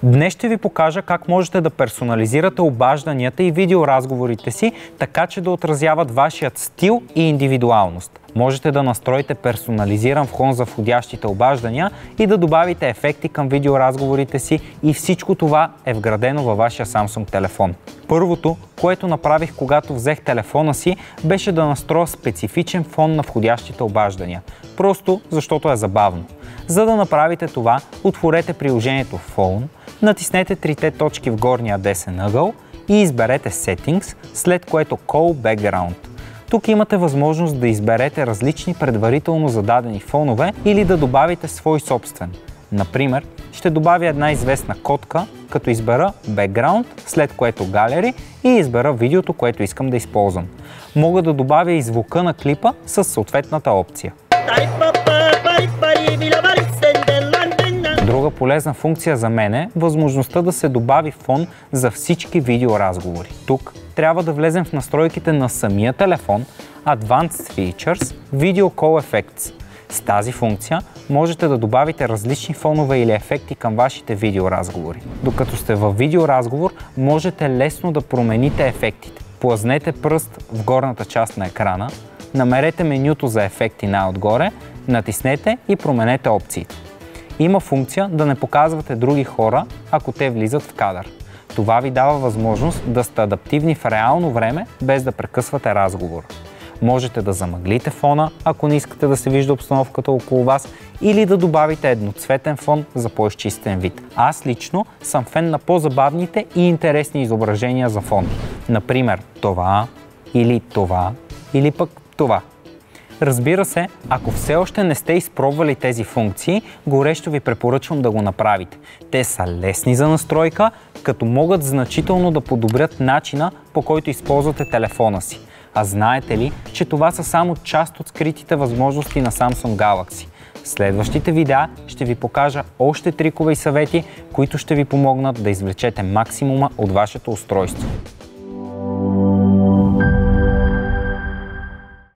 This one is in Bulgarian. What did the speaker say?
Днес ще ви покажа как можете да персонализирате обажданията и видеоразговорите си, така че да отразяват вашият стил и индивидуалност. Можете да настроите персонализиран фон за входящите обаждания и да добавите ефекти към видеоразговорите си, и всичко това е вградено във вашия Samsung телефон. Първото, което направих, когато взех телефона си, беше да настроя специфичен фон на входящите обаждания. Просто защото е забавно. За да направите това, отворете приложението Phone, натиснете трите точки в горния десен ъгъл и изберете Settings, след което Call Background. Тук имате възможност да изберете различни предварително зададени фонове или да добавите свой собствен. Например, ще добавя една известна котка, като избера Background, след което Gallery и избера видеото, което искам да използвам. Мога да добавя и звука на клипа с съответната опция. Друга полезна функция за мен е възможността да се добави фон за всички видеоразговори. Тук трябва да влезем в настройките на самия телефон, Advanced Features, Video Call Effects. С тази функция можете да добавите различни фонове или ефекти към вашите видеоразговори. Докато сте във видеоразговор, можете лесно да промените ефектите. Плъзнете пръст в горната част на екрана, намерете менюто за ефекти най-отгоре, натиснете и променете опциите. Има функция да не показвате други хора, ако те влизат в кадър. Това ви дава възможност да сте адаптивни в реално време, без да прекъсвате разговор. Можете да замъглите фона, ако не искате да се вижда обстановката около вас, или да добавите едноцветен фон за по-изчистен вид. Аз лично съм фен на по-забавните и интересни изображения за фон. Например, това, или пък това. Разбира се, ако все още не сте изпробвали тези функции, горещо ви препоръчвам да го направите. Те са лесни за настройка, като могат значително да подобрят начина, по който използвате телефона си. А знаете ли, че това са само част от скритите възможности на Samsung Galaxy? В следващите видеа ще ви покажа още трикове и съвети, които ще ви помогнат да извлечете максимума от вашето устройство.